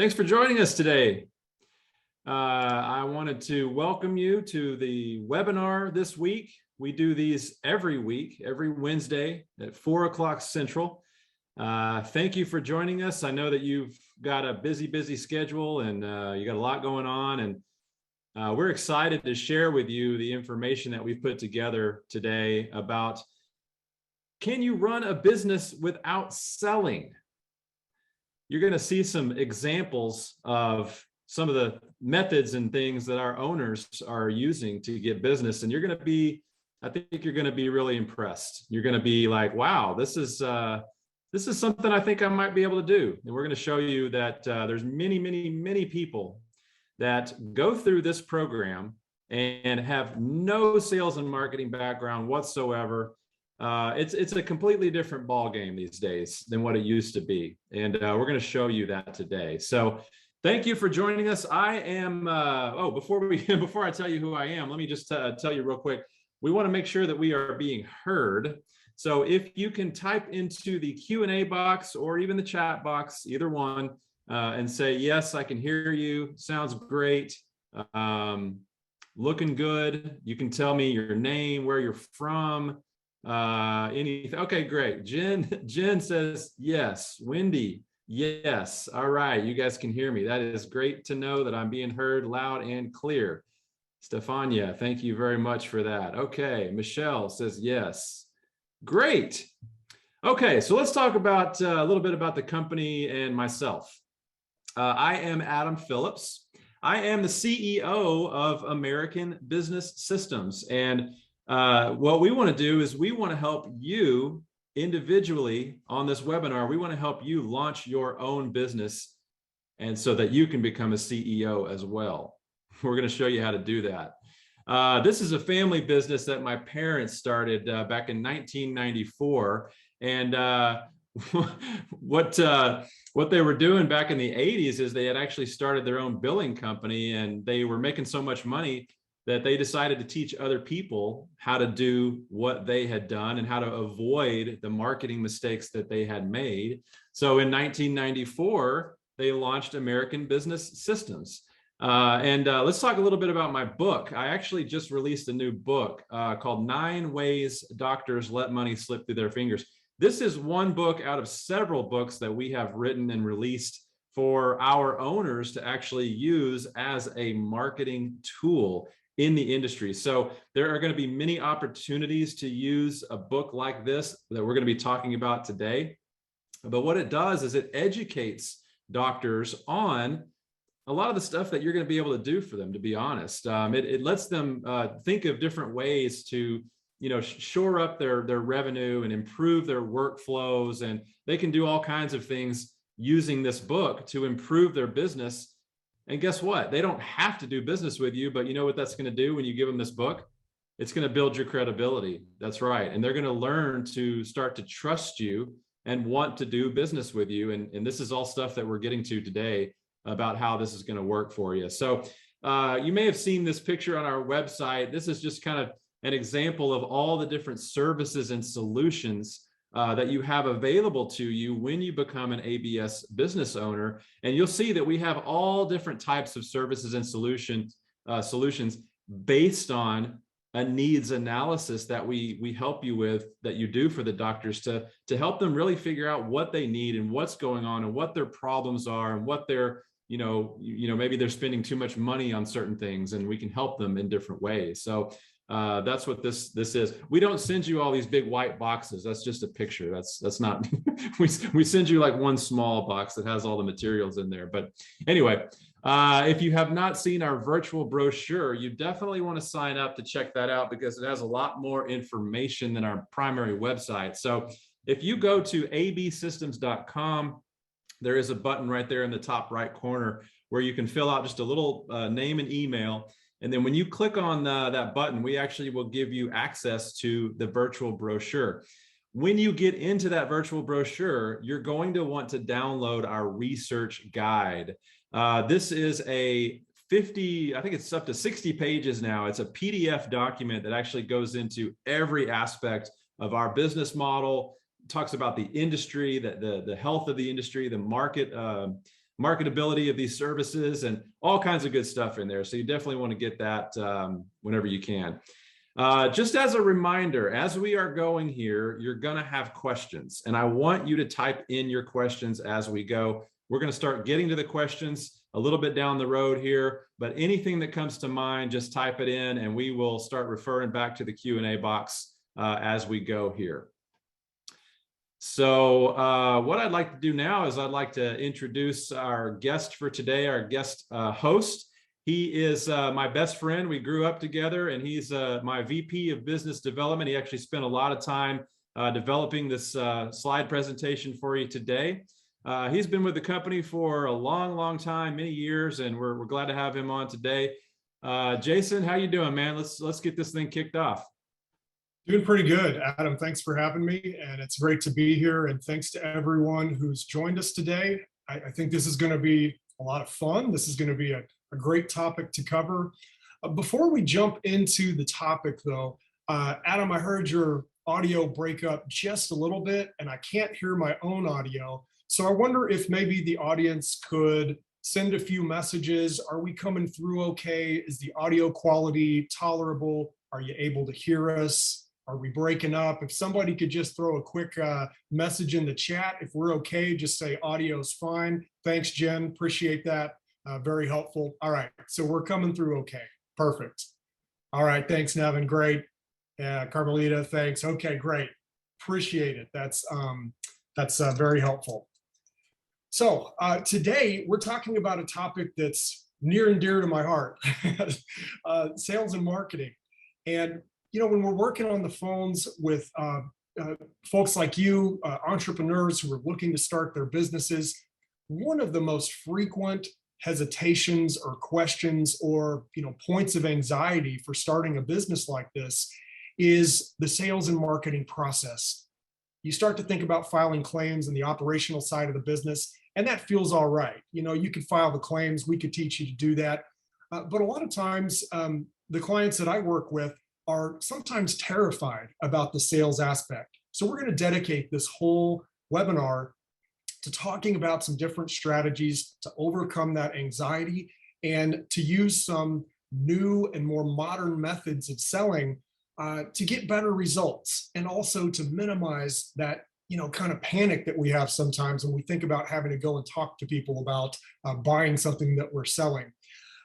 Thanks for joining us today. I wanted to welcome you to the webinar this week. We do these every week, every Wednesday at 4 o'clock Central. Thank you for joining us. I know that you've got a busy schedule and you got a lot going on, and we're excited to share with you the information that we've put together today about, can you run a business without selling? You're going to see some examples of some of the methods and things that our owners are using to get business. And you're going to be, I think you're going to be really impressed. You're going to be like, wow, this is something I think I might be able to do. And we're going to show you that there's many people that go through this program and have no sales and marketing background whatsoever. It's a completely different ball game these days than what it used to be, and we're going to show you that today. So thank you for joining us. I am before I tell you who I am, let me just tell you real quick, we want to make sure that we are being heard. So if you can type into the Q&A box or even the chat box, either one, and say, yes, I can hear you, sounds great, looking good. You can tell me your name, where you're from, anything. Okay, great. Jen says yes. Wendy, yes. All right, you guys can hear me. That is great to know that I'm being heard loud and clear. Stefania, thank you very much for that. Okay, Michelle says yes. Great. Okay, so let's talk about a little bit about the company and myself. I am Adam Phillips. I am the CEO of American Business Systems, and what we want to do is we want to help you individually on this webinar. We want to help you launch your own business, and so that you can become a CEO as well. We're going to show you how to do that. This is a family business that my parents started back in 1994, and what they were doing back in the 80s is they had actually started their own billing company, and they were making so much money that they decided to teach other people how to do what they had done and how to avoid the marketing mistakes that they had made. So in 1994, they launched American Business Systems. Let's talk a little bit about my book. I actually just released a new book called 9 Ways Doctors Let Money Slip Through Their Fingers. This is one book out of several books that we have written and released for our owners to actually use as a marketing tool in the industry. So there are going to be many opportunities to use a book like this that we're going to be talking about today. But what it does is it educates doctors on a lot of the stuff that you're going to be able to do for them, to be honest. It lets them think of different ways to, shore up their revenue and improve their workflows. And they can do all kinds of things using this book to improve their business. And guess what? They don't have to do business with you, but you know what that's going to do when you give them this book? It's going to build your credibility. That's right. And they're going to learn to start to trust you and want to do business with you. And this is all stuff that we're getting to today about how this is going to work for you. So you may have seen this picture on our website. This is just kind of an example of all the different services and solutions that you have available to you when you become an ABS business owner. And you'll see that we have all different types of services and solutions based on a needs analysis that we help you with, that you do for the doctors to help them really figure out what they need and what's going on and what their problems are and what they're, maybe they're spending too much money on certain things, and we can help them in different ways. So that's what this is. We don't send you all these big white boxes. That's just a picture. That's not, we send you like one small box that has all the materials in there. But anyway, if you have not seen our virtual brochure, you definitely want to sign up to check that out, because it has a lot more information than our primary website. So if you go to absystems.com, there is a button right there in the top right corner where you can fill out just a little name and email. And then when you click on that button, we actually will give you access to the virtual brochure. When you get into that virtual brochure, you're going to want to download our research guide. This is a 50, I think it's up to 60 pages now. It's a PDF document that actually goes into every aspect of our business model, talks about the industry, the health of the industry, the market marketability of these services, and all kinds of good stuff in there. So you definitely want to get that whenever you can. Just as a reminder, as we are going here, you're going to have questions, and I want you to type in your questions as we go. We're going to start getting to the questions a little bit down the road here, but anything that comes to mind, just type it in, and we will start referring back to the Q&A box as we go here. So what I'd like to do now is I'd like to introduce our guest for today, our guest host. He is my best friend. We grew up together, and he's my VP of Business Development. He actually spent a lot of time developing this slide presentation for you today. He's been with the company for a long, long time, many years, and we're glad to have him on today. Jason, how you doing, man? Let's get this thing kicked off. Doing pretty good, Adam. Thanks for having me, and it's great to be here. And thanks to everyone who's joined us today. I think this is going to be a lot of fun. This is going to be a great topic to cover. Before we jump into the topic, though, Adam, I heard your audio break up just a little bit, and I can't hear my own audio. So I wonder if maybe the audience could send a few messages. Are we coming through okay? Is the audio quality tolerable? Are you able to hear us? Are we breaking up? If somebody could just throw a quick message in the chat, if we're okay, just say audio's fine. Thanks, Jen. Appreciate that. Very helpful. All right, so we're coming through okay. Perfect. All right, thanks, Nevin. Great. Yeah, Carmelita, thanks. Okay, great. Appreciate it. That's very helpful. So today we're talking about a topic that's near and dear to my heart, sales and marketing. And you know, when we're working on the phones with folks like you, entrepreneurs who are looking to start their businesses, one of the most frequent hesitations or questions or points of anxiety for starting a business like this is the sales and marketing process. You start to think about filing claims and the operational side of the business, and that feels all right. You could file the claims, we could teach you to do that. But a lot of times, the clients that I work with are sometimes terrified about the sales aspect. So we're going to dedicate this whole webinar to talking about some different strategies to overcome that anxiety and to use some new and more modern methods of selling to get better results, and also to minimize that kind of panic that we have sometimes when we think about having to go and talk to people about buying something that we're selling.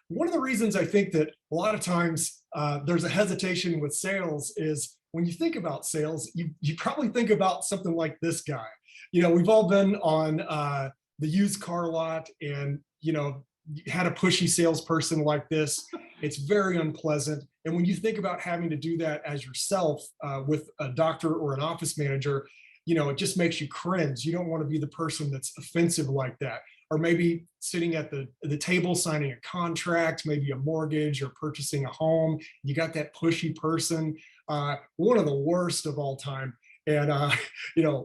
One of the reasons I think that a lot of times there's a hesitation with sales is when you think about sales, you probably think about something like this guy. We've all been on the used car lot and, had a pushy salesperson like this. It's very unpleasant. And when you think about having to do that as yourself with a doctor or an office manager, it just makes you cringe. You don't want to be the person that's offensive like that. Or maybe sitting at the table signing a contract, maybe a mortgage or purchasing a home. You got that pushy person, one of the worst of all time. And,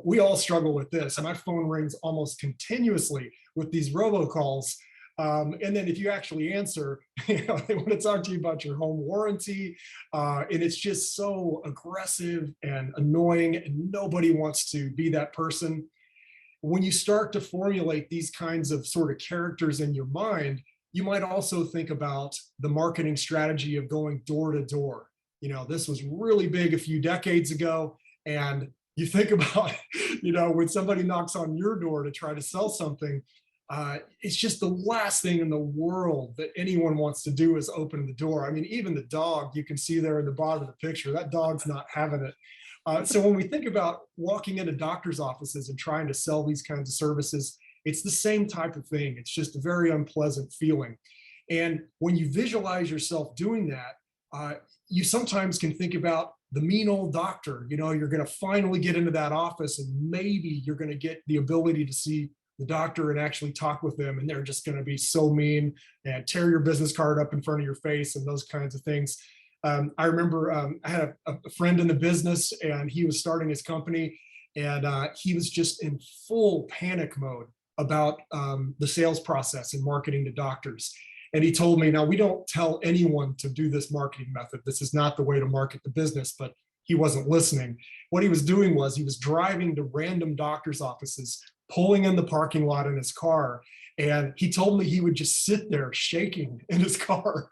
we all struggle with this. My phone rings almost continuously with these robocalls. And then if you actually answer, they want to talk to you about your home warranty. And it's just so aggressive and annoying, and nobody wants to be that person. When you start to formulate these kinds of sort of characters in your mind, you might also think about the marketing strategy of going door to door. This was really big a few decades ago. And you think about, when somebody knocks on your door to try to sell something, it's just the last thing in the world that anyone wants to do is open the door. I mean, even the dog, you can see there in the bottom of the picture, that dog's not having it. So when we think about walking into doctor's offices and trying to sell these kinds of services, it's the same type of thing. It's just a very unpleasant feeling. And when you visualize yourself doing that, you sometimes can think about the mean old doctor. You're going to finally get into that office, and maybe you're going to get the ability to see the doctor and actually talk with them, and they're just going to be so mean and tear your business card up in front of your face and those kinds of things. I remember I had a friend in the business, and he was starting his company, and he was just in full panic mode about the sales process and marketing to doctors. And he told me, now, we don't tell anyone to do this marketing method. This is not the way to market the business, but he wasn't listening. What he was doing was he was driving to random doctor's offices, pulling in the parking lot in his car, And he told me he would just sit there shaking in his car,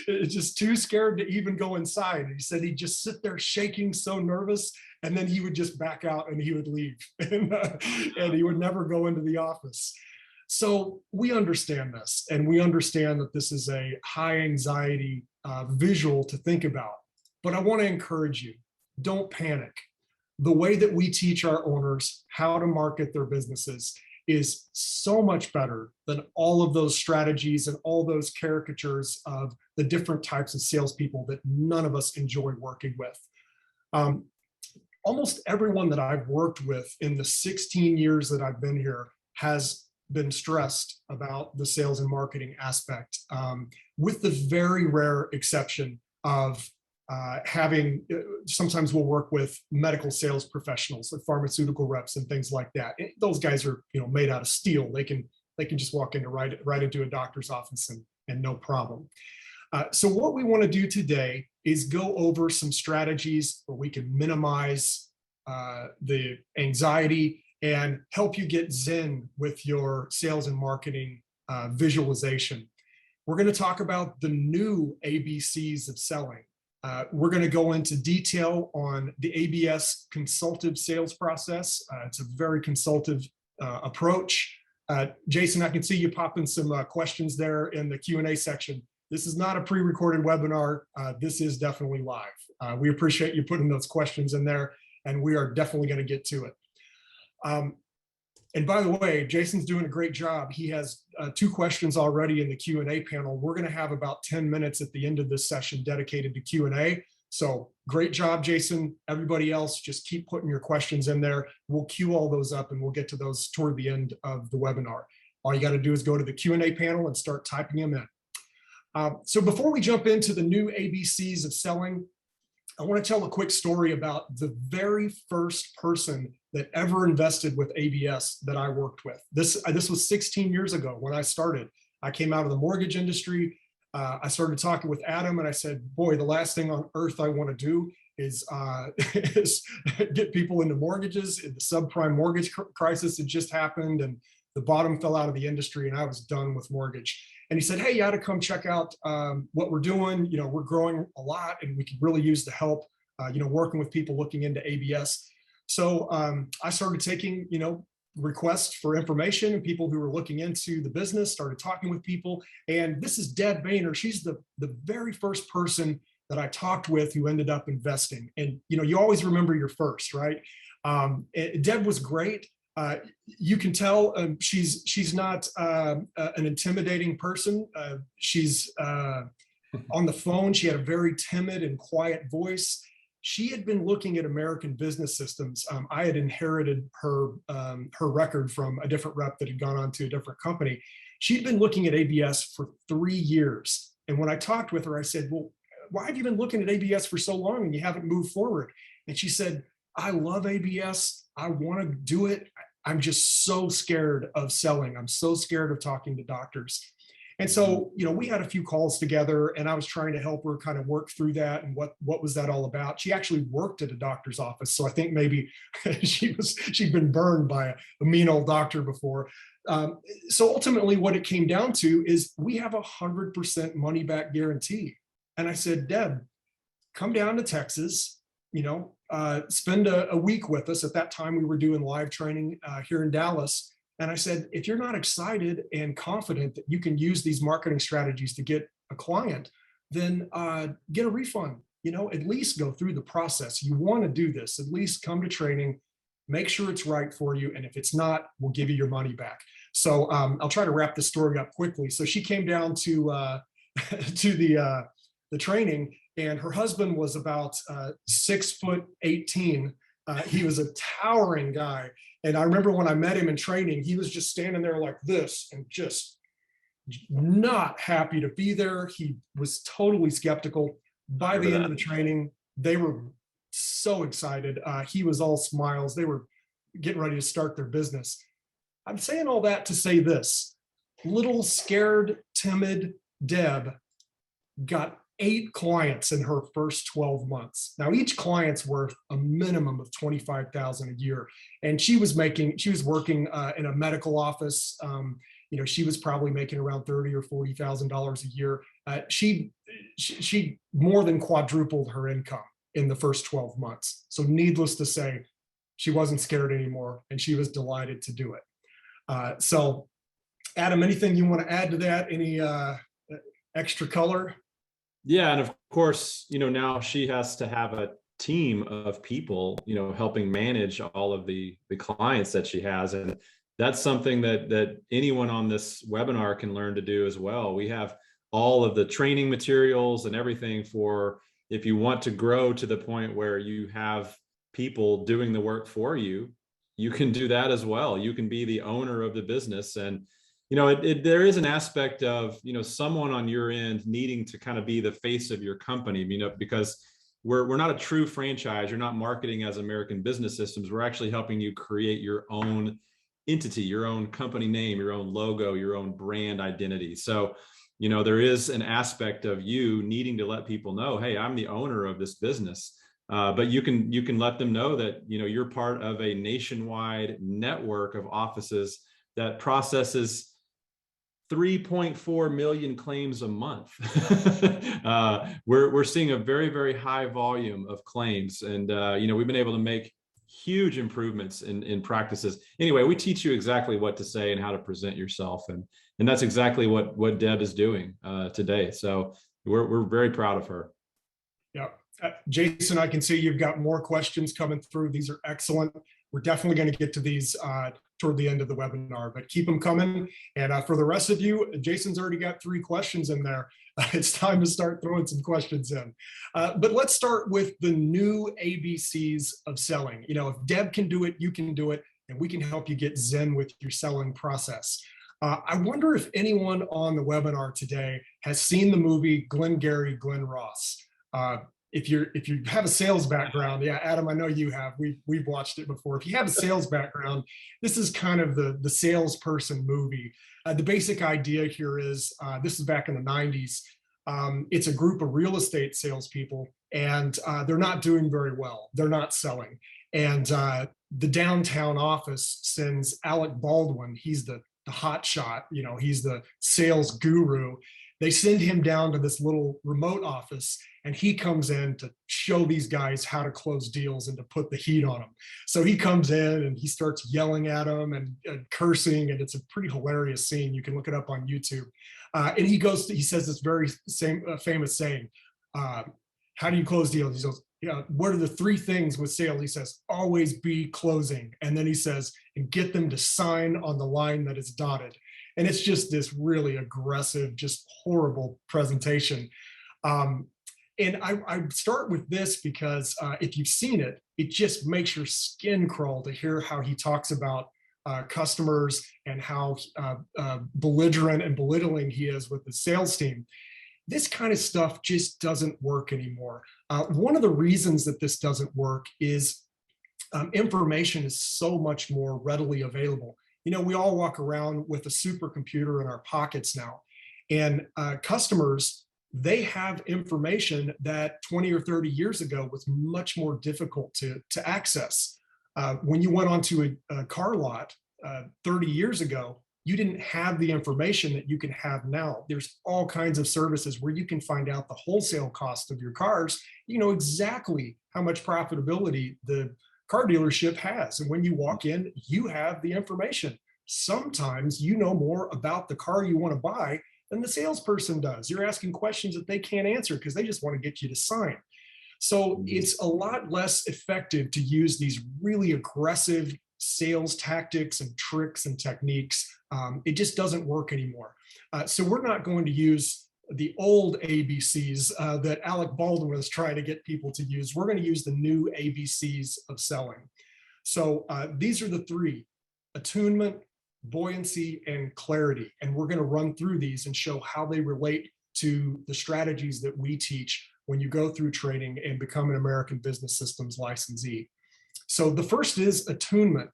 just too scared to even go inside. He said he'd just sit there shaking, so nervous, and then he would just back out and he would leave, and he would never go into the office. So we understand this, and we understand that this is a high anxiety visual to think about. But I want to encourage you, don't panic. The way that we teach our owners how to market their businesses is so much better than all of those strategies and all those caricatures of the different types of salespeople that none of us enjoy working with. Almost everyone that I've worked with in the 16 years that I've been here has been stressed about the sales and marketing aspect, with the very rare exception of sometimes we'll work with medical sales professionals, like pharmaceutical reps and things like that. Those guys are, made out of steel. They can just walk into right into a doctor's office and no problem. So what we want to do today is go over some strategies where we can minimize the anxiety and help you get zen with your sales and marketing visualization. We're going to talk about the new ABCs of selling. We're going to go into detail on the ABS consultative sales process. It's a very consultative approach. Jason, I can see you popping some questions there in the Q&A section. This is not a pre-recorded webinar. This is definitely live. We appreciate you putting those questions in there, and we are definitely going to get to it. And by the way, Jason's doing a great job. He has 2 questions already in the Q&A panel. We're going to have about 10 minutes at the end of this session dedicated to Q&A. So great job, Jason. Everybody else, just keep putting your questions in there. We'll queue all those up and we'll get to those toward the end of the webinar. All you got to do is go to the Q&A panel and start typing them in. So before we jump into the new ABCs of selling, I want to tell a quick story about the very first person that ever invested with ABS that I worked with. This was 16 years ago when I started. I came out of the mortgage industry. I started talking with Adam and I said, boy, the last thing on earth I want to do is get people into mortgages. The subprime mortgage crisis had just happened and the bottom fell out of the industry and I was done with mortgage. And he said, hey, you ought to come check out what we're doing. We're growing a lot and we could really use the help, working with people looking into ABS. So I started taking, requests for information and people who were looking into the business, started talking with people. And this is Deb Boehner. She's the very first person that I talked with who ended up investing. And, you always remember your first, right? Deb was great. You can tell she's not an intimidating person. She's on the phone. She had a very timid and quiet voice. She had been looking at American business systems. I had inherited her record from a different rep that had gone on to a different company. She'd been looking at ABS for 3 years. And when I talked with her, I said, well, why have you been looking at ABS for so long and you haven't moved forward? And she said, I love ABS. I want to do it. I'm just so scared of selling. I'm so scared of talking to doctors. And so, we had a few calls together and I was trying to help her kind of work through that and what was that all about. She actually worked at a doctor's office. So I think maybe she'd been burned by a mean old doctor before. So ultimately what it came down to is we have 100% money back guarantee. And I said, Deb, come down to Texas, spend a week with us. At that time, we were doing live training here in Dallas. And I said, if you're not excited and confident that you can use these marketing strategies to get a client, then get a refund, at least go through the process. You want to do this, at least come to training, make sure it's right for you. And if it's not, we'll give you your money back. So I'll try to wrap this story up quickly. So she came down to the training and her husband was about 6'18". He was a towering guy. And I remember when I met him in training, he was just standing there like this and just not happy to be there. He was totally skeptical. By the end of the training, they were so excited. He was all smiles. They were getting ready to start their business. I'm saying all that to say this. Little scared, timid Deb got 8 clients in her first 12 months. Now, each client's worth a minimum of $25,000 a year. And she was working in a medical office. she was probably making around $30,000 or $40,000 a year. She more than quadrupled her income in the first 12 months. So needless to say, she wasn't scared anymore, and she was delighted to do it. So Adam, anything you want to add to that? Any extra color? Yeah, and of course, now she has to have a team of people, helping manage all of the clients that she has. And that's something that anyone on this webinar can learn to do as well. We have all of the training materials and everything for if you want to grow to the point where you have people doing the work for you, you can do that as well. You can be the owner of the business. And there is an aspect of someone on your end needing to kind of be the face of your company, because we're not a true franchise. You're not marketing as American Business Systems. We're actually helping you create your own entity, your own company name, your own logo, your own brand identity. So there is an aspect of you needing to let people know, hey, I'm the owner of this business. But you can let them know that you're part of a nationwide network of offices that processes 3.4 million claims a month. We're seeing a very, very high volume of claims, and we've been able to make huge improvements in practices. Anyway, we teach you exactly what to say and how to present yourself, and that's exactly what Deb is doing today. So we're very proud of her. Yeah. Jason, I can see you've got more questions coming through. These are excellent. We're definitely going to get to these toward the end of the webinar, but keep them coming. And for the rest of you, Jason's already got 3 questions in there. It's time to start throwing some questions in. But let's start with the new ABCs of selling. If Deb can do it, you can do it, and we can help you get zen with your selling process. I wonder if anyone on the webinar today has seen the movie Glengarry Glen Ross. If you have a sales background, yeah, Adam, I know you have. We've watched it before. If you have a sales background, this is kind of the salesperson movie. The basic idea here is this is back in the 90s. It's a group of real estate salespeople, and they're not doing very well. They're not selling, and the downtown office sends Alec Baldwin. He's the hot shot. He's the sales guru. They send him down to this little remote office, and he comes in to show these guys how to close deals and to put the heat on them. So he comes in and he starts yelling at them and cursing, and it's a pretty hilarious scene. You can look it up on YouTube. And he says this very famous saying, how do you close deals? He goes, what are the 3 things with sales? He says, always be closing. And then he says, and get them to sign on the line that is dotted. And it's just this really aggressive, just horrible presentation. And I start with this because if you've seen it, it just makes your skin crawl to hear how he talks about customers and how belligerent and belittling he is with the sales team. This kind of stuff just doesn't work anymore. One of the reasons that this doesn't work is information is so much more readily available. We all walk around with a supercomputer in our pockets now, and customers, they have information that 20 or 30 years ago was much more difficult to access. When you went onto a car lot 30 years ago, you didn't have the information that you can have now. There's all kinds of services where you can find out the wholesale cost of your cars. You know exactly how much profitability the car dealership has. And when you walk in, you have the information. Sometimes you know more about the car you want to buy than the salesperson does. You're asking questions that they can't answer because they just want to get you to sign. So it's a lot less effective to use these really aggressive sales tactics and tricks and techniques. It just doesn't work anymore. So we're not going to use the old ABCs that Alec Baldwin was trying to get people to use. We're going to use the new ABCs of selling. So these are the 3: attunement, buoyancy, and clarity. And we're going to run through these and show how they relate to the strategies that we teach when you go through training and become an American Business Systems licensee. So the first is attunement.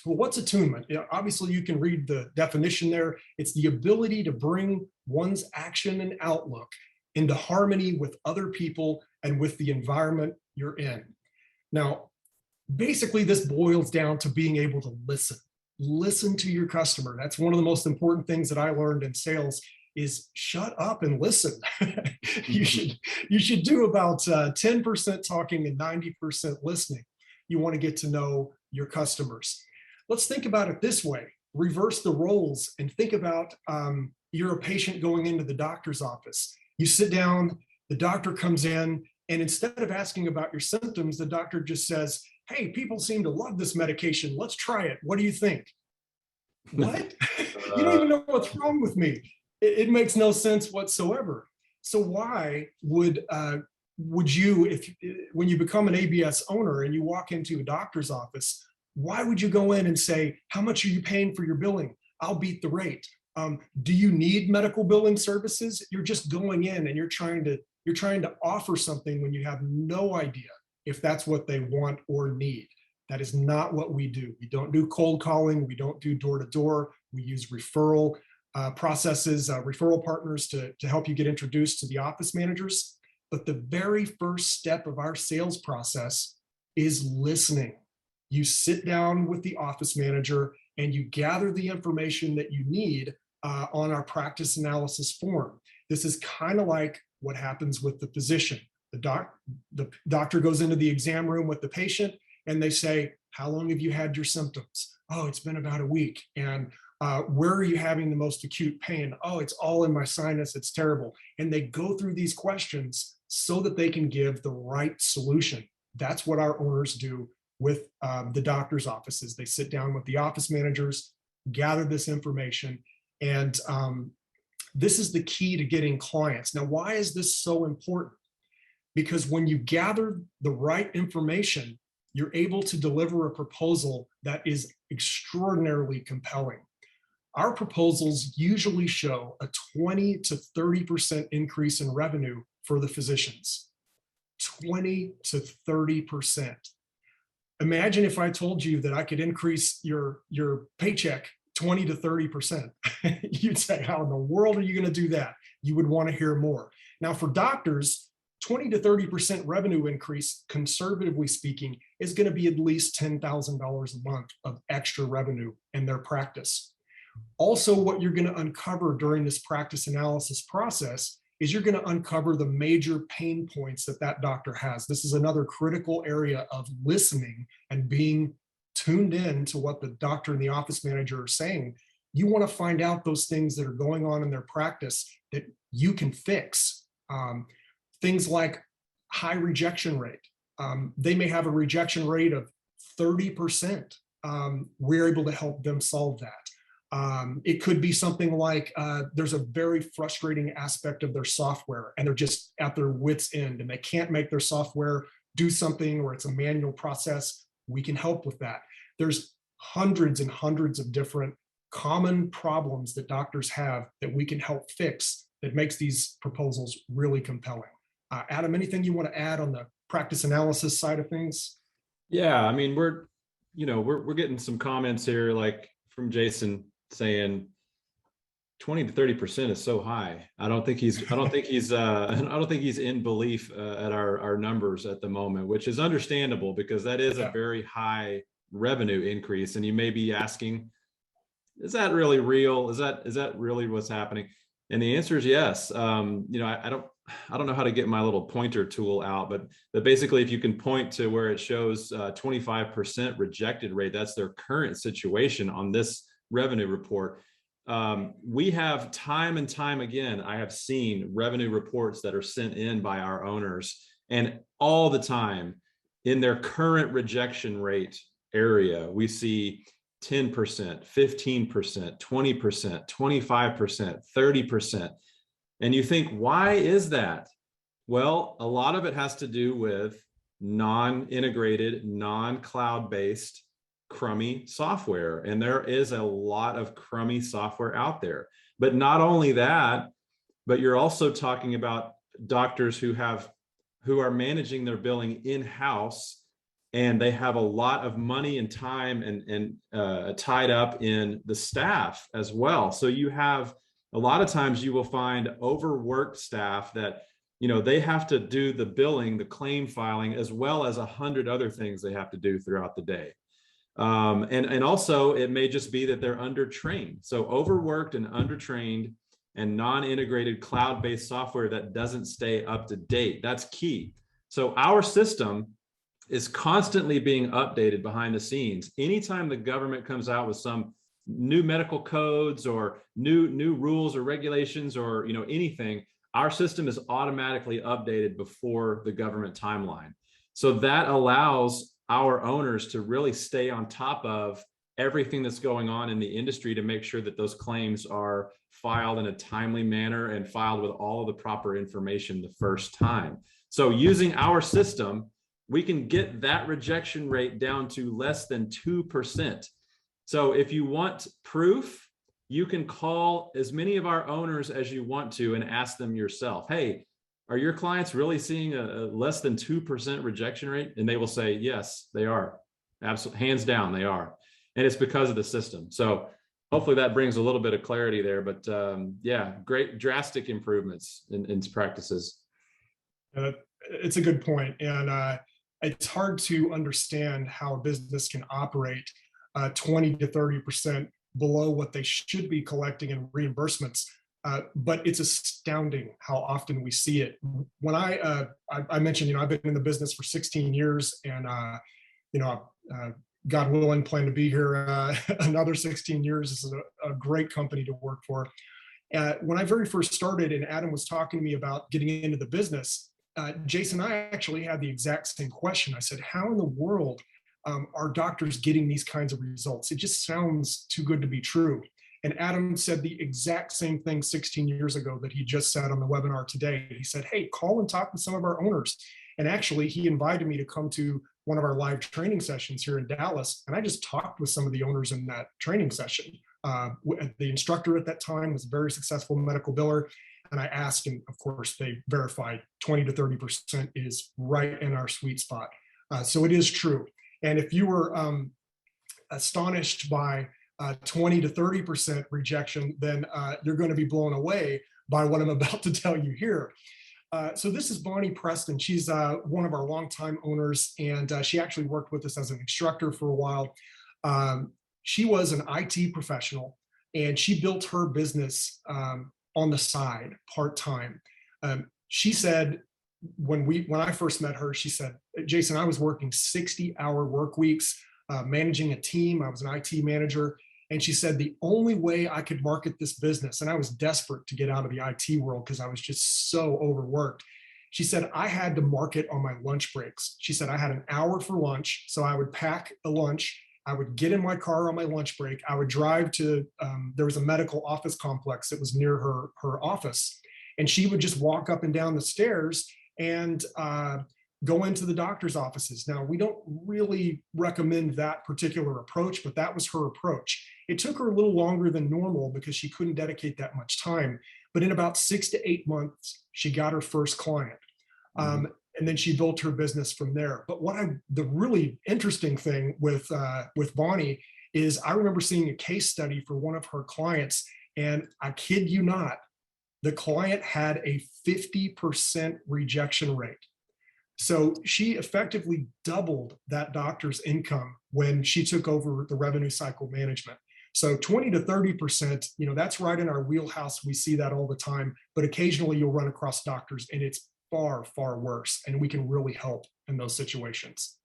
Well, what's attunement? Obviously, you can read the definition there. It's the ability to bring one's action and outlook into harmony with other people and with the environment you're in. Now, basically, this boils down to being able to listen. listen to your customer. That's one of the most important things that I learned in sales is shut up and listen. you should do about 10% talking and 90% listening. You want to get to know your customers. Let's think about it this way. Reverse the roles and think about you're a patient going into the doctor's office. You sit down, the doctor comes in, and instead of asking about your symptoms, the doctor just says, hey, people seem to love this medication. Let's try it. What do you think? What? You don't even know what's wrong with me. It makes no sense whatsoever. So why would you, if when you become an ABS owner and you walk into a doctor's office, why would you go in and say, how much are you paying for your billing? I'll beat the rate. Do you need medical billing services? You're just going in and you're trying to offer something when you have no idea if that's what they want or need. That is not what we do. We don't do cold calling. We don't do door-to-door. We use referral processes, referral partners to help you get introduced to the office managers. But the very first step of our sales process is listening. You sit down with the office manager and you gather the information that you need on our practice analysis form. This is kind of like what happens with the physician. The doctor goes into the exam room with the patient and they say, how long have you had your symptoms? Oh, it's been about a week. And where are you having the most acute pain? Oh, it's all in my sinus. It's terrible. And they go through these questions so that they can give the right solution. That's what our owners do with the doctor's offices. They sit down with the office managers, gather this information, and this is the key to getting clients. Now, why is this so important? Because when you gather the right information, you're able to deliver a proposal that is extraordinarily compelling. Our proposals usually show a 20 to 30% increase in revenue for the physicians. 20 to 30%. Imagine if I told you that I could increase your paycheck 20 to 30%. You'd say, how in the world are you going to do that? You would want to hear more. Now, for doctors, 20 to 30% revenue increase, conservatively speaking, is going to be at least $10,000 a month of extra revenue in their practice. Also, what you're going to uncover during this practice analysis process is you're going to uncover the major pain points that that doctor has. This is another critical area of listening and being tuned in to what the doctor and the office manager are saying. You want to find out those things that are going on in their practice that you can fix. Things like high rejection rate. They may have a rejection rate of 30%. We're able to help them solve that. It could be something like there's a very frustrating aspect of their software and they're just at their wits' end and they can't make their software do something, or it's a manual process. We can help with that. There's hundreds and hundreds of different common problems that doctors have that we can help fix that makes these proposals really compelling. Adam, anything you want to add on the practice analysis side of things? Yeah, I mean, we're getting some comments here, like from Jason saying 20 to 30% is so high. I don't think he's in belief at our numbers at the moment, which is understandable because that is a very high revenue increase. And you may be asking, is that really real? Is that really what's happening? And the answer is yes. I don't know how to get my little pointer tool out, but basically if you can point to where it shows 25% rejected rate, that's their current situation on this revenue report. We have time and time again, I have seen revenue reports that are sent in by our owners, and all the time in their current rejection rate area, we see 10%, 15%, 20%, 25%, 30%. And you think, why is that? Well, a lot of it has to do with non-integrated, non-cloud-based crummy software. And there is a lot of crummy software out there. But not only that, but you're also talking about doctors who are managing their billing in-house, and they have a lot of money and time and tied up in the staff as well. So you have a lot of times you will find overworked staff that, they have to do the billing, the claim filing, as well as 100 other things they have to do throughout the day. And also it may just be that they're undertrained. So overworked and undertrained and non-integrated cloud-based software that doesn't stay up to date. That's key. So our system is constantly being updated behind the scenes. Anytime the government comes out with some new medical codes or new rules or regulations or anything, our system is automatically updated before the government timeline. So that allows our owners to really stay on top of everything that's going on in the industry to make sure that those claims are filed in a timely manner and filed with all of the proper information the first time. So using our system, we can get that rejection rate down to less than 2%. So if you want proof, you can call as many of our owners as you want to and ask them yourself, hey, are your clients really seeing a less than 2% rejection rate? And they will say, yes, they are. Absolutely, hands down, they are. And it's because of the system. So hopefully that brings a little bit of clarity there. But yeah, great drastic improvements in practices. It's a good point. And it's hard to understand how a business can operate 20 to 30% below what they should be collecting in reimbursements. But it's astounding how often we see it. When I mentioned, I've been in the business for 16 years, and God willing, plan to be here another 16 years. This is a great company to work for. When I very first started, and Adam was talking to me about getting into the business, Jason and I actually had the exact same question. I said, how in the world are doctors getting these kinds of results? It just sounds too good to be true. And Adam said the exact same thing 16 years ago that he just said on the webinar today. He said, hey, call and talk with some of our owners. And actually, he invited me to come to one of our live training sessions here in Dallas. And I just talked with some of the owners in that training session. The instructor at that time was a very successful medical biller. And I asked, and of course, they verified 20 to 30% is right in our sweet spot. So it is true. And if you were astonished by 20 to 30% rejection, then you're going to be blown away by what I'm about to tell you here. So this is Bonnie Preston. She's one of our longtime owners, and she actually worked with us as an instructor for a while. She was an IT professional, and she built her business on the side, part-time. She said, when I first met her, she said, Jason, I was working 60-hour work weeks, managing a team. I was an IT manager. And she said, the only way I could market this business, and I was desperate to get out of the IT world because I was just so overworked. She said, I had to market on my lunch breaks. She said, I had an hour for lunch. So I would pack a lunch. I would get in my car on my lunch break. I would drive to, there was a medical office complex that was near her office. And she would just walk up and down the stairs and go into the doctor's offices. Now, we don't really recommend that particular approach, but that was her approach. It took her a little longer than normal because she couldn't dedicate that much time. But in about 6 to 8 months, she got her first client. And then she built her business from there. But the really interesting thing with Bonnie is I remember seeing a case study for one of her clients, and I kid you not, the client had a 50% rejection rate. So she effectively doubled that doctor's income when she took over the revenue cycle management. So 20 to 30%, that's right in our wheelhouse. We see that all the time, but occasionally you'll run across doctors and it's far, far worse. And we can really help in those situations.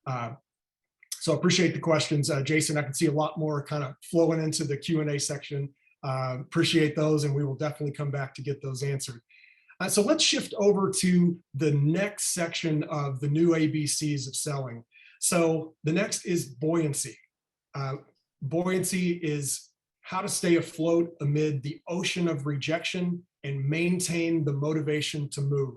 So appreciate the questions. Jason, I can see a lot more kind of flowing into the Q&A section. Appreciate those, and we will definitely come back to get those answered. So let's shift over to the next section of the new ABCs of selling. So the next is buoyancy. Buoyancy is how to stay afloat amid the ocean of rejection and maintain the motivation to move.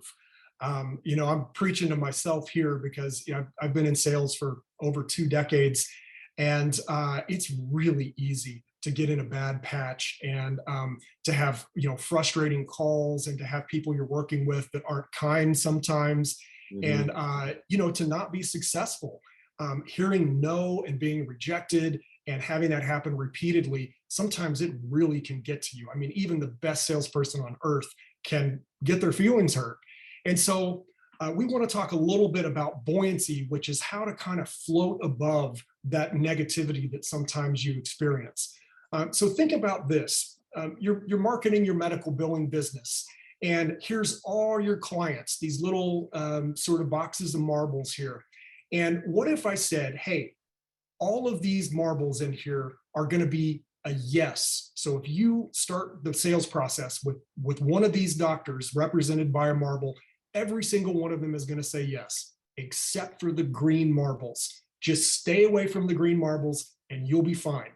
I'm preaching to myself here because I've been in sales for over 2 decades, and it's really easy to get in a bad patch and to have frustrating calls and to have people you're working with that aren't kind sometimes, and to not be successful. Hearing no and being rejected and having that happen repeatedly, sometimes it really can get to you. I mean, even the best salesperson on earth can get their feelings hurt. And so we want to talk a little bit about buoyancy, which is how to kind of float above that negativity that sometimes you experience. So think about this. You're marketing your medical billing business, and here's all your clients, these little sort of boxes of marbles here. And what if I said, hey, all of these marbles in here are going to be a yes. So if you start the sales process with one of these doctors represented by a marble, every single one of them is going to say yes, except for the green marbles. Just stay away from the green marbles and you'll be fine.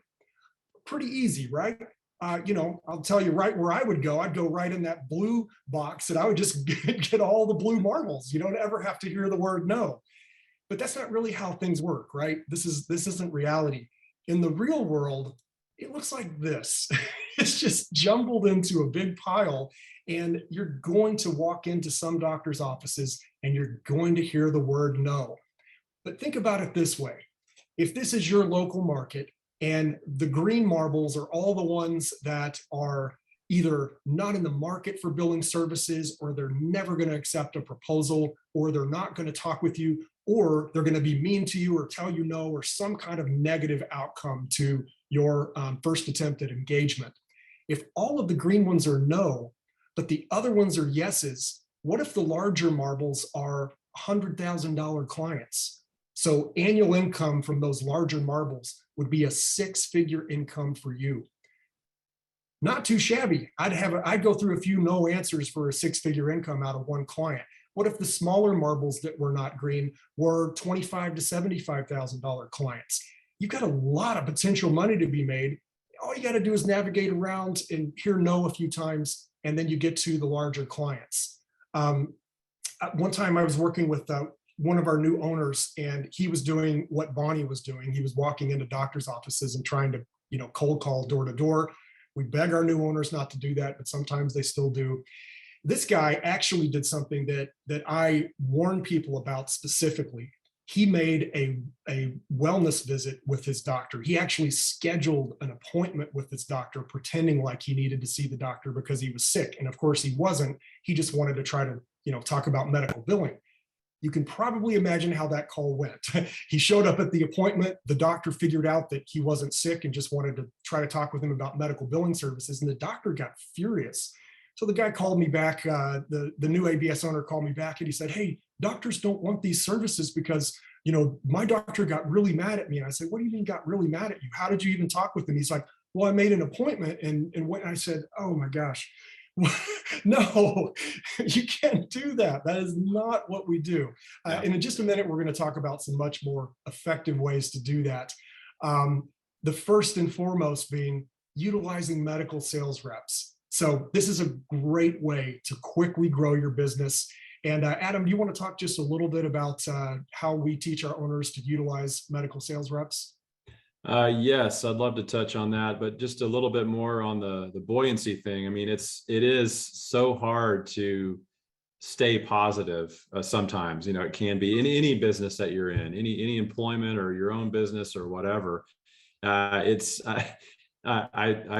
Pretty easy, right? I'll tell you right where I would go. I'd go right in that blue box and I would just get all the blue marbles. You don't ever have to hear the word no. But that's not really how things work, right? This isn't reality. In the real world, it looks like this. It's just jumbled into a big pile, and you're going to walk into some doctor's offices and you're going to hear the word no. But think about it this way. If this is your local market and the green marbles are all the ones that are either not in the market for billing services, or they're never going to accept a proposal, or they're not going to talk with you, or they're going to be mean to you or tell you no, or some kind of negative outcome to your first attempt at engagement. If all of the green ones are no, but the other ones are yeses, what if the larger marbles are $100,000 clients? So annual income from those larger marbles would be a six-figure income for you. Not too shabby. I'd go through a few no answers for a six-figure income out of one client. What if the smaller marbles that were not green were $25,000 to $75,000 clients? You've got a lot of potential money to be made. All you got to do is navigate around and hear no a few times, and then you get to the larger clients. One time I was working with one of our new owners, and he was doing what Bonnie was doing. He was walking into doctors' offices and trying to, cold call door to door. We beg our new owners not to do that, but sometimes they still do. This guy actually did something that I warned people about specifically. He made a wellness visit with his doctor. He actually scheduled an appointment with his doctor, pretending like he needed to see the doctor because he was sick. And of course he wasn't. He just wanted to try to, talk about medical billing. You can probably imagine how that call went. He showed up at the appointment. The doctor figured out that he wasn't sick and just wanted to try to talk with him about medical billing services. And the doctor got furious. So the guy called me back, the new ABS owner called me back, and he said, hey, doctors don't want these services because, my doctor got really mad at me. And I said, what do you mean got really mad at you? How did you even talk with him? He's like, well, I made an appointment and when I said, oh my gosh, no, you can't do that. That is not what we do. And in just a minute, we're going to talk about some much more effective ways to do that. The first and foremost being utilizing medical sales reps. So this is a great way to quickly grow your business. And Adam, do you want to talk just a little bit about how we teach our owners to utilize medical sales reps? Yes, I'd love to touch on that, but just a little bit more on the buoyancy thing. I mean, it is so hard to stay positive sometimes. It can be in any business that you're in, any employment or your own business or whatever. I'd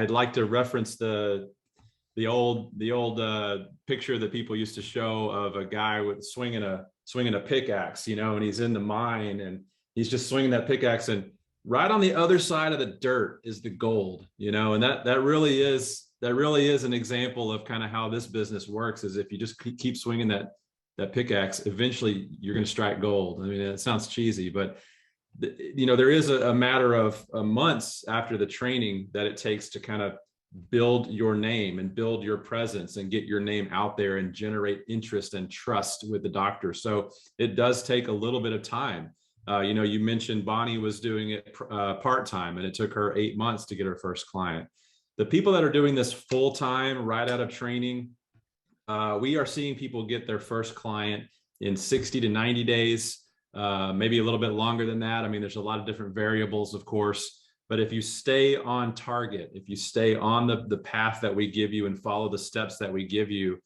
like to reference the old picture that people used to show of a guy with swinging a pickaxe, and he's in the mine and he's just swinging that pickaxe, and right on the other side of the dirt is the gold, and that really is an example of kind of how this business works. Is if you just keep swinging that pickaxe, eventually you're going to strike gold. I mean, it sounds cheesy, but there is a matter of months after the training that it takes to kind of build your name and build your presence and get your name out there and generate interest and trust with the doctor. So it does take a little bit of time. You mentioned Bonnie was doing it part-time, and it took her 8 months to get her first client. The people that are doing this full-time right out of training, we are seeing people get their first client in 60 to 90 days, maybe a little bit longer than that. I mean, there's a lot of different variables, of course, but if you stay on target, if you stay on the path that we give you and follow the steps that we give you,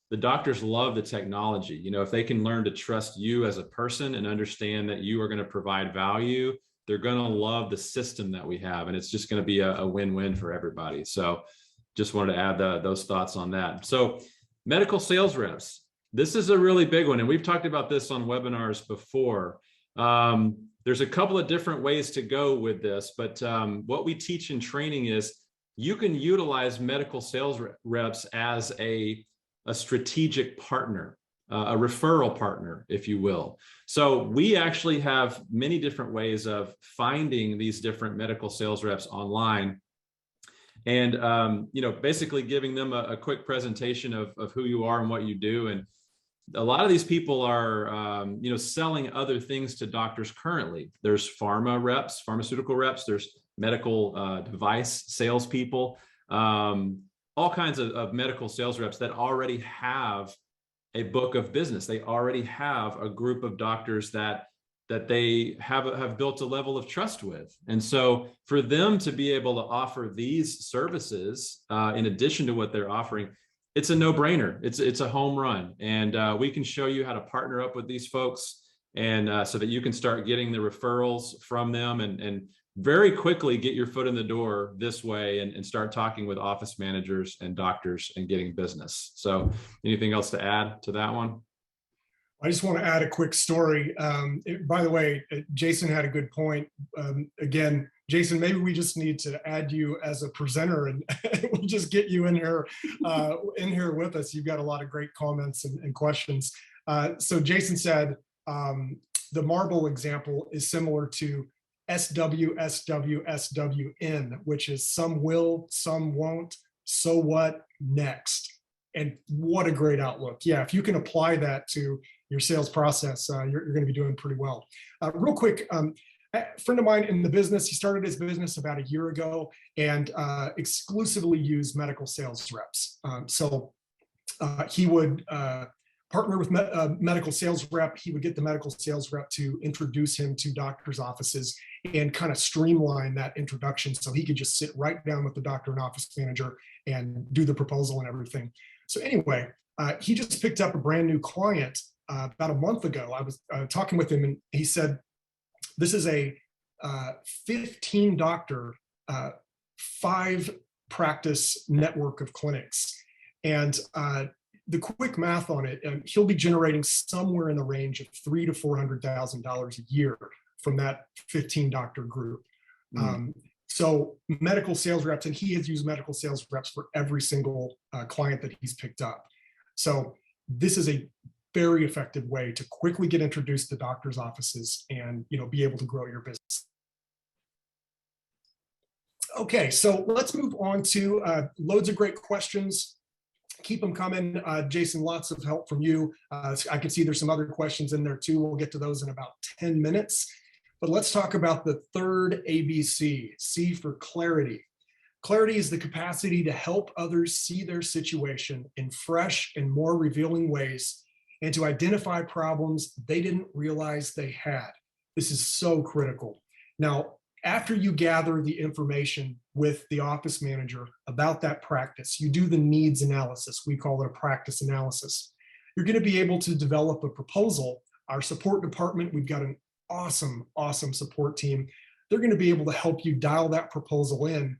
the doctors love the technology. If they can learn to trust you as a person and understand that you are going to provide value, they're going to love the system that we have. And it's just going to be a win-win for everybody. So just wanted to add those thoughts on that. So medical sales reps, this is a really big one. And we've talked about this on webinars before. There's a couple of different ways to go with this, but what we teach in training is you can utilize medical sales reps as a strategic partner, a referral partner, if you will. So we actually have many different ways of finding these different medical sales reps online, and basically giving them a quick presentation of who you are and what you do. And a lot of these people are selling other things to doctors currently. There's pharmaceutical reps, there's medical device salespeople, all kinds of medical sales reps that already have a book of business. They already have a group of doctors that they have built a level of trust with. And so for them to be able to offer these services in addition to what they're offering, it's a no-brainer. It's a home run. And we can show you how to partner up with these folks, and so that you can start getting the referrals from them, and very quickly get your foot in the door this way, and start talking with office managers and doctors and getting business. So anything else to add to that one? I just want to add a quick story. By the way, Jason had a good point. Again, Jason, maybe we just need to add you as a presenter, and we'll just get you in here with us. You've got a lot of great comments and questions. So Jason said the marble example is similar to SWSWSWN, which is some will, some won't, so what, next. And what a great outlook. Yeah, if you can apply that to your sales process, you're going to be doing pretty well. Real quick, a friend of mine in the business, he started his business about a year ago, and exclusively used medical sales reps. So he would partner with medical sales rep. He would get the medical sales rep to introduce him to doctors' offices and kind of streamline that introduction, so he could just sit right down with the doctor and office manager and do the proposal and everything. So anyway, he just picked up a brand new client about a month ago. I was talking with him, and he said, this is a 15 doctor, 5 practice network of clinics. And the quick math on it, he'll be generating somewhere in the range of $300,000 to $400,000 a year from that 15 doctor group. So medical sales reps, and he has used medical sales reps for every single client that he's picked up. So this is a very effective way to quickly get introduced to doctors' offices and be able to grow your business. Okay, so let's move on to loads of great questions. Keep them coming. Jason, lots of help from you. I can see there's some other questions in there too. We'll get to those in about 10 minutes. But let's talk about the third ABC, C for clarity. Clarity is the capacity to help others see their situation in fresh and more revealing ways, and to identify problems they didn't realize they had. This is so critical. Now, after you gather the information with the office manager about that practice, you do the needs analysis. We call it a practice analysis. You're going to be able to develop a proposal. Our support department, we've got an awesome support team. They're going to be able to help you dial that proposal in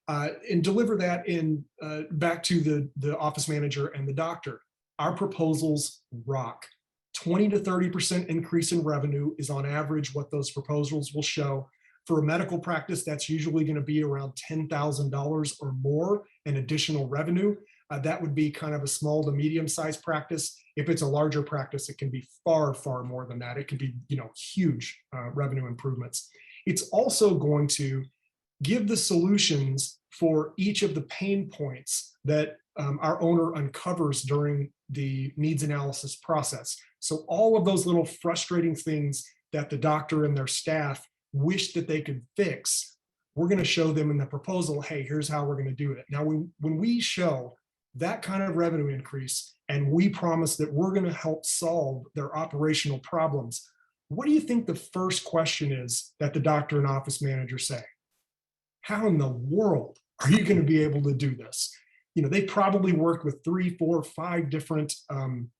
and deliver that in back to the office manager and the doctor. Our proposals rock. 20 to 30% increase in revenue is on average what those proposals will show. For a medical practice, that's usually going to be around $10,000 or more in additional revenue. That would be kind of a small to medium-sized practice. If it's a larger practice, it can be far more than that. It can be, huge revenue improvements. It's also going to give the solutions for each of the pain points that our owner uncovers during the needs analysis process. So all of those little frustrating things that the doctor and their staff wish that they could fix, we're going to show them in the proposal, hey, here's how we're going to do it. Now, when we show that kind of revenue increase, and we promise that we're going to help solve their operational problems, what do you think the first question is that the doctor and office manager say? How in the world are you going to be able to do this? They probably worked with 3, 4, 5 different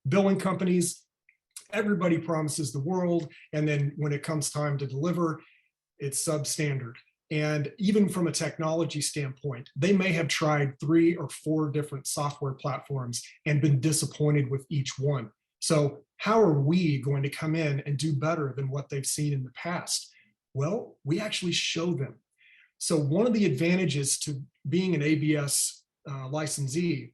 billing companies. Everybody promises the world, and then when it comes time to deliver, it's substandard. And even from a technology standpoint, they may have tried 3 or 4 different software platforms and been disappointed with each one. So how are we going to come in and do better than what they've seen in the past? Well, we actually show them. So one of the advantages to being an ABS licensee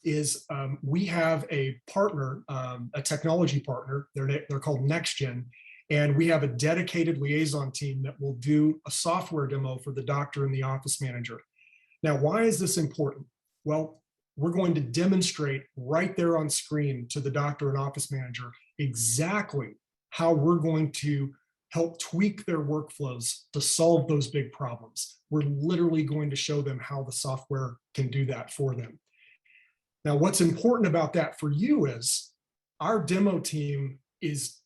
is we have a partner, a technology partner. They're called NextGen, and we have a dedicated liaison team that will do a software demo for the doctor and the office manager. Now, why is this important? Well, we're going to demonstrate right there on screen to the doctor and office manager exactly how we're going to help tweak their workflows to solve those big problems. We're literally going to show them how the software can do that for them. Now, what's important about that for you is our demo team is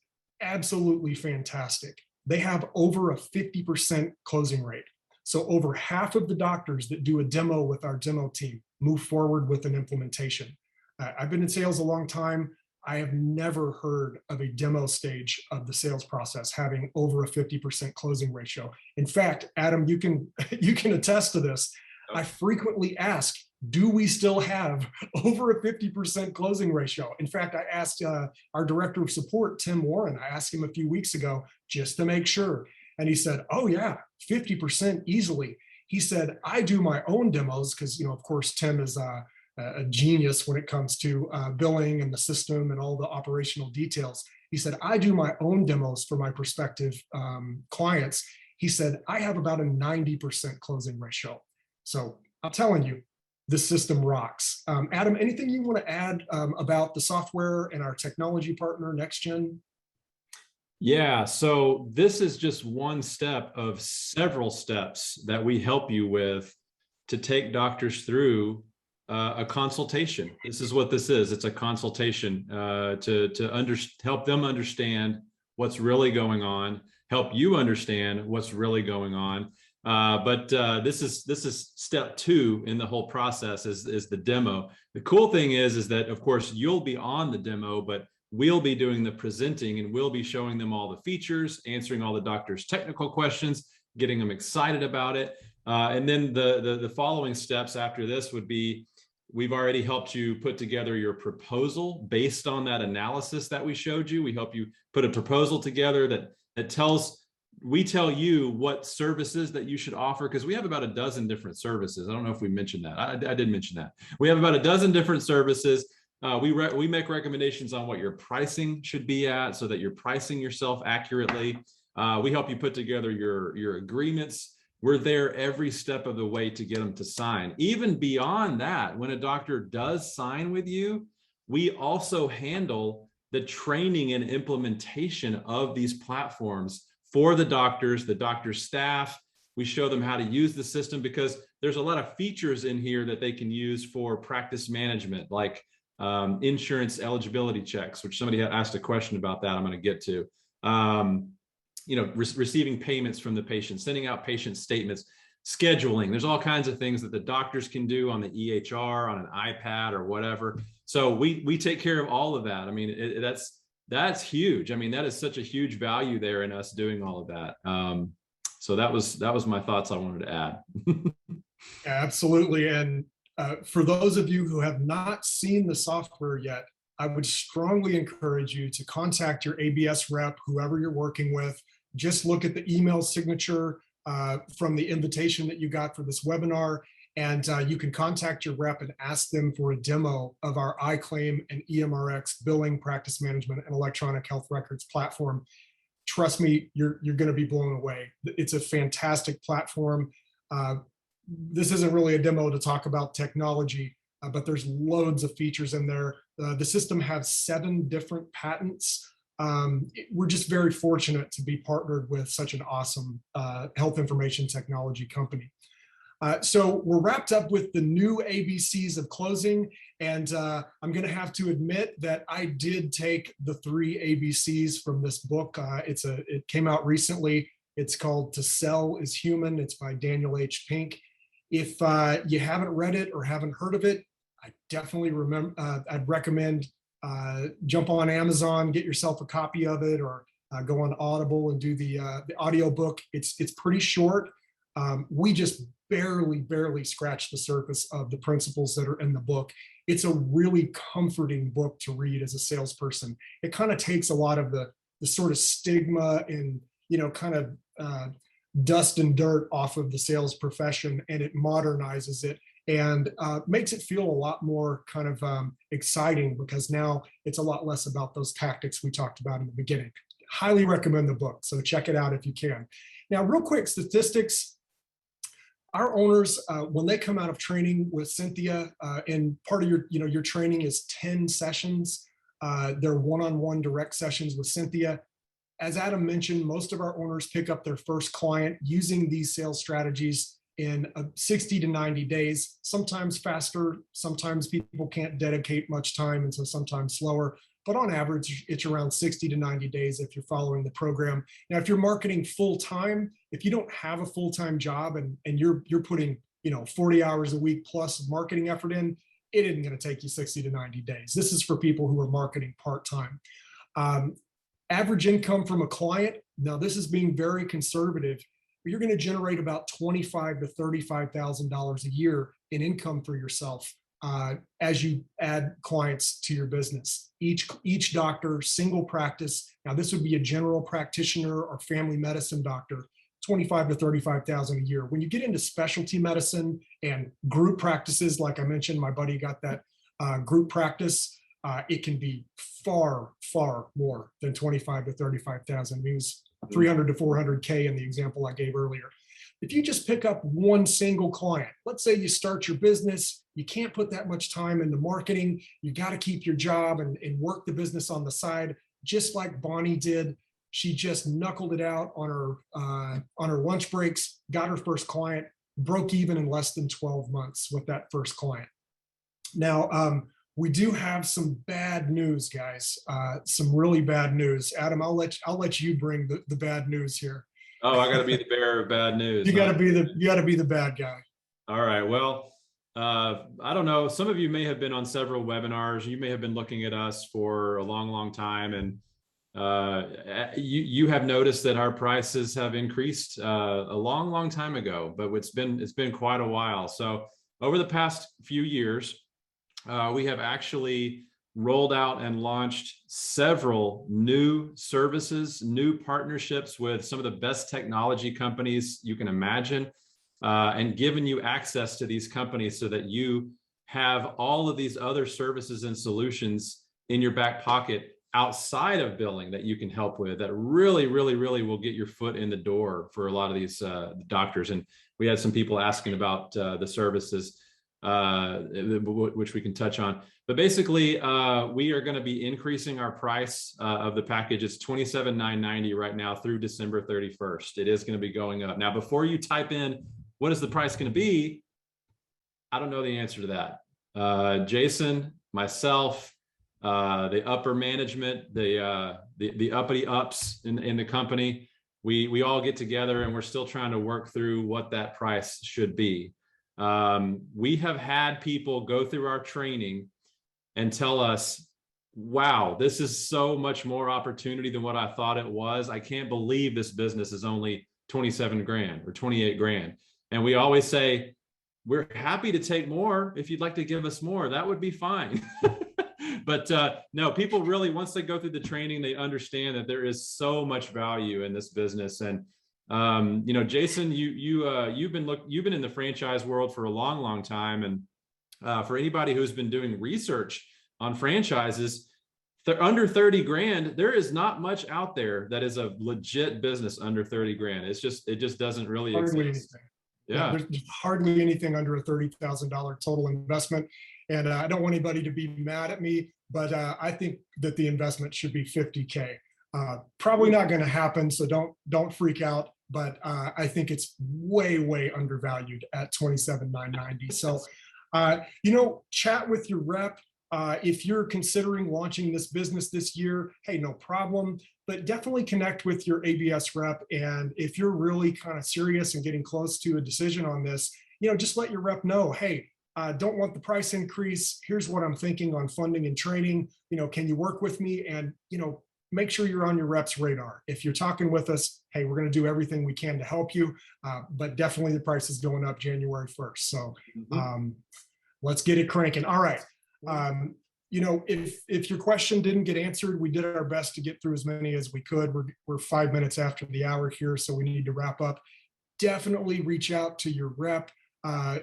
absolutely fantastic. They have over a 50% closing rate. So over half of the doctors that do a demo with our demo team move forward with an implementation. I've been in sales a long time. I have never heard of a demo stage of the sales process having over a 50% closing ratio. In fact, Adam, you can attest to this. I frequently ask, do we still have over a 50% closing ratio? In fact, I asked our director of support, Tim Warren, I asked him a few weeks ago just to make sure. And he said, oh yeah, 50% easily. He said, I do my own demos because, of course, Tim is a genius when it comes to billing and the system and all the operational details. He said, I do my own demos for my prospective clients. He said, I have about a 90% closing ratio. So I'm telling you, the system rocks. Adam, anything you want to add about the software and our technology partner, NextGen? Yeah, so this is just one step of several steps that we help you with to take doctors through a consultation. This is what this is. It's a consultation to help them understand what's really going on, help you understand what's really going on. But this is step 2 in the whole process is the demo. The cool thing is that, of course, you'll be on the demo, but we'll be doing the presenting and we'll be showing them all the features, answering all the doctor's technical questions, getting them excited about it. And then the following steps after this would be, we've already helped you put together your proposal based on that analysis that we showed you. We help you put a proposal together that we tell you what services that you should offer, because we have about a dozen different services. I don't know if we mentioned that. I did mention that. We have about a dozen different services. We make recommendations on what your pricing should be at so that you're pricing yourself accurately. We help you put together your agreements. We're there every step of the way to get them to sign. Even beyond that, when a doctor does sign with you, we also handle the training and implementation of these platforms for the doctor's staff. We show them how to use the system because there's a lot of features in here that they can use for practice management, like insurance eligibility checks, which somebody had asked a question about that I'm going to get to. Receiving payments from the patient, sending out patient statements, scheduling. There's all kinds of things that the doctors can do on the EHR, on an iPad or whatever. So we take care of all of that. I mean, that's huge. I mean, that is such a huge value there in us doing all of that. So that was my thoughts I wanted to add. Yeah, absolutely. And for those of you who have not seen the software yet, I would strongly encourage you to contact your ABS rep, whoever you're working with. Just look at the email signature from the invitation that you got for this webinar, and you can contact your rep and ask them for a demo of our iClaim and EMRX billing, practice management, and electronic health records platform. Trust me, you're going to be blown away. It's a fantastic platform. This isn't really a demo to talk about technology, but there's loads of features in there. The system has 7 different patents. We're just very fortunate to be partnered with such an awesome health information technology company. So we're wrapped up with the new ABCs of closing, and I'm going to have to admit that I did take the 3 ABCs from this book. It came out recently. It's called To Sell is Human. It's by Daniel H. Pink. If you haven't read it or haven't heard of it, I definitely I'd recommend jump on Amazon, get yourself a copy of it, or go on Audible and do the audio book. It's pretty short. We just barely scratched the surface of the principles that are in the book. It's a really comforting book to read as a salesperson. It kind of takes a lot of the sort of stigma and, kind of dust and dirt off of the sales profession, and it modernizes it and makes it feel a lot more kind of exciting, because now it's a lot less about those tactics we talked about in the beginning. Highly recommend the book, so check it out if you can. Now, real quick statistics. Our owners, when they come out of training with Cynthia, and part of your training is 10 sessions. They're one-on-one direct sessions with Cynthia. As Adam mentioned, most of our owners pick up their first client using these sales strategies in 60 to 90 days, sometimes faster, sometimes people can't dedicate much time, and so sometimes slower. But on average, it's around 60 to 90 days if you're following the program. Now, if you're marketing full-time, if you don't have a full-time job and you're putting 40 hours a week plus marketing effort in, it isn't going to take you 60 to 90 days. This is for people who are marketing part-time. Average income from a client, now this is being very conservative, but you're going to generate about $25,000 to $35,000 a year in income for yourself as you add clients to your business. Each doctor, single practice. Now this would be a general practitioner or family medicine doctor, $25,000 to $35,000 a year. When you get into specialty medicine and group practices, like I mentioned, my buddy got that group practice. It can be far more than 25 to 35,000. It means 300 to 400K in the example I gave earlier. If you just pick up one single client, let's say you start your business, you can't put that much time into marketing, you got to keep your job and work the business on the side, just like Bonnie did. She just knuckled it out on her lunch breaks, got her first client, broke even in less than 12 months with that first client. Now, we do have some bad news, guys. Some really bad news. Adam, I'll let you bring the bad news here. Oh, I got to be the bearer of bad news. You got to be the bad guy. All right. Well, I don't know. Some of you may have been on several webinars. You may have been looking at us for a long time, and you have noticed that our prices have increased a long time ago, but it's been quite a while. So over the past few years, we have actually rolled out and launched several new services, new partnerships with some of the best technology companies you can imagine, and given you access to these companies so that you have all of these other services and solutions in your back pocket outside of billing that you can help with, that really will get your foot in the door for a lot of these doctors. And we had some people asking about the services, which we can touch on. But basically, we are going to be increasing our price of the package. It's $27,990 right now through December 31st. It is going to be going up. Now, before you type in, what is the price going to be? I don't know the answer to that. Jason, myself, the upper management, the uppity ups in the company, we all get together and we're still trying to work through what that price should be. We have had people go through our training and tell us, wow, this is so much more opportunity than what I thought it was. I can't believe this business is only 27 grand or 28 grand. And we always say, we're happy to take more. If you'd like to give us more, that would be fine. But no, people really, once they go through the training, they understand that there is so much value in this business. And Jason, you've been in the franchise world for a long time, and for anybody who's been doing research on franchises, they're under 30 grand. There is not much out there that is a legit business under 30 grand. It just doesn't really exist. Yeah, there's hardly anything under a $30,000 total investment. And I don't want anybody to be mad at me, but I think that the investment should be 50K. Probably not going to happen, so don't freak out. But I think it's way undervalued at $27,990. So, chat with your rep. If you're considering launching this business this year, hey, no problem. But definitely connect with your ABS rep. And if you're really kind of serious and getting close to a decision on this, just let your rep know, hey, don't want the price increase. Here's what I'm thinking on funding and training. Can you work with me? And, make sure you're on your rep's radar. If you're talking with us, hey, we're going to do everything we can to help you, but definitely the price is going up January 1st. So let's get it cranking. All right. If your question didn't get answered, we did our best to get through as many as we could. We're 5 minutes after the hour here, so we need to wrap up. Definitely reach out to your rep.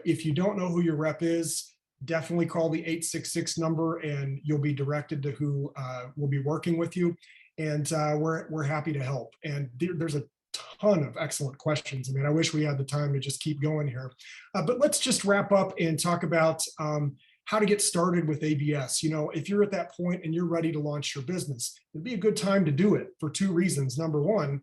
If you don't know who your rep is, definitely call the 866 number and you'll be directed to who will be working with you. And we're happy to help. And there's a ton of excellent questions. I mean, I wish we had the time to just keep going here. But let's just wrap up and talk about how to get started with ABS. If you're at that point and you're ready to launch your business, it'd be a good time to do it for two reasons. Number one,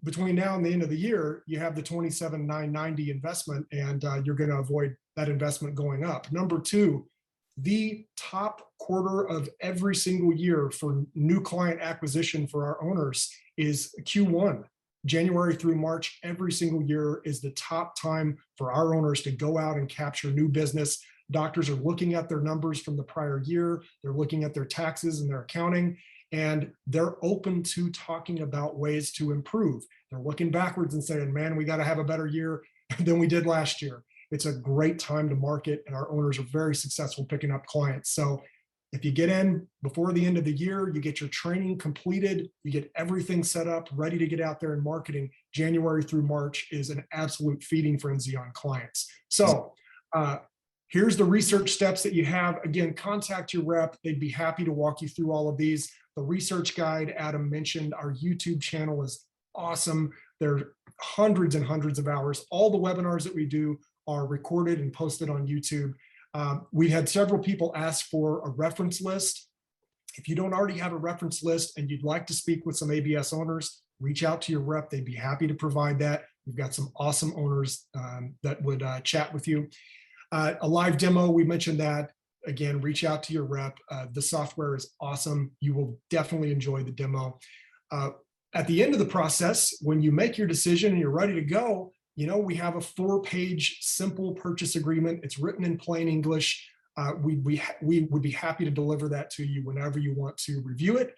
between now and the end of the year, you have the $27,990 investment, and you're going to avoid that investment going up. Number two, the top quarter of every single year for new client acquisition for our owners is Q1. January through March, every single year is the top time for our owners to go out and capture new business. Doctors are looking at their numbers from the prior year. They're looking at their taxes and their accounting, and they're open to talking about ways to improve. They're looking backwards and saying, man, we got to have a better year than we did last year. It's a great time to market, and our owners are very successful picking up clients. So if you get in before the end of the year, you get your training completed, you get everything set up, ready to get out there and marketing, January through March is an absolute feeding frenzy on clients. So here's the research steps that you have. Again, contact your rep. They'd be happy to walk you through all of these. The research guide Adam mentioned, our YouTube channel is awesome. There are hundreds and hundreds of hours. All the webinars that we do are recorded and posted on YouTube. We had several people ask for a reference list. If you don't already have a reference list and you'd like to speak with some ABS owners, reach out to your rep. They'd be happy to provide that. We've got some awesome owners that would chat with you. A live demo, we mentioned that. Again, reach out to your rep. The software is awesome. You will definitely enjoy the demo. At the end of the process, when you make your decision and you're ready to go, we have a 4-page simple purchase agreement. It's written in plain English. We would be happy to deliver that to you whenever you want to review it.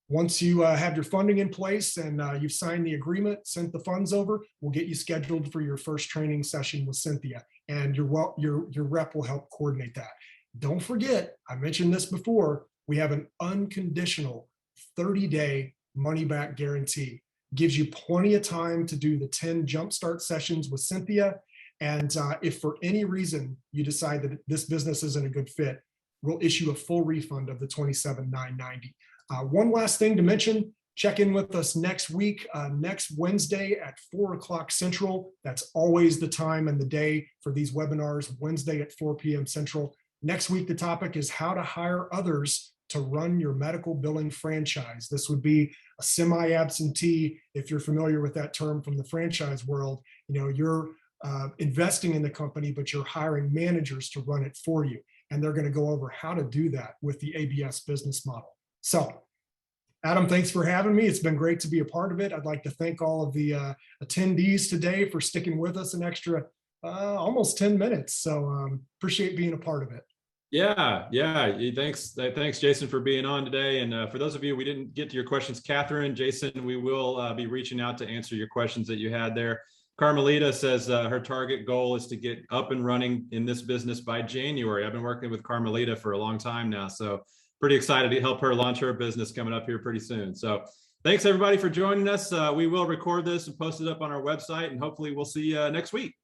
Once you have your funding in place and you've signed the agreement, sent the funds over, we'll get you scheduled for your first training session with Cynthia, and your rep will help coordinate that. Don't forget, I mentioned this before, we have an unconditional 30-day money-back guarantee. Gives you plenty of time to do the 10 jumpstart sessions with Cynthia. And if for any reason you decide that this business isn't a good fit, we'll issue a full refund of the $27,990. One last thing to mention, check in with us next week, next Wednesday at 4 o'clock Central. That's always the time and the day for these webinars, Wednesday at 4 p.m. Central. Next week, the topic is how to hire others to run your medical billing franchise. This would be a semi-absentee, if you're familiar with that term from the franchise world. You're investing in the company, but you're hiring managers to run it for you. And they're going to go over how to do that with the ABS business model. So, Adam, thanks for having me. It's been great to be a part of it. I'd like to thank all of the attendees today for sticking with us an extra almost 10 minutes. So appreciate being a part of it. Yeah. Thanks, Jason, for being on today. And for those of you we didn't get to your questions, Catherine, Jason, we will be reaching out to answer your questions that you had there. Carmelita says her target goal is to get up and running in this business by January. I've been working with Carmelita for a long time now, so pretty excited to help her launch her business coming up here pretty soon. So thanks everybody for joining us. We will record this and post it up on our website, and hopefully we'll see you next week.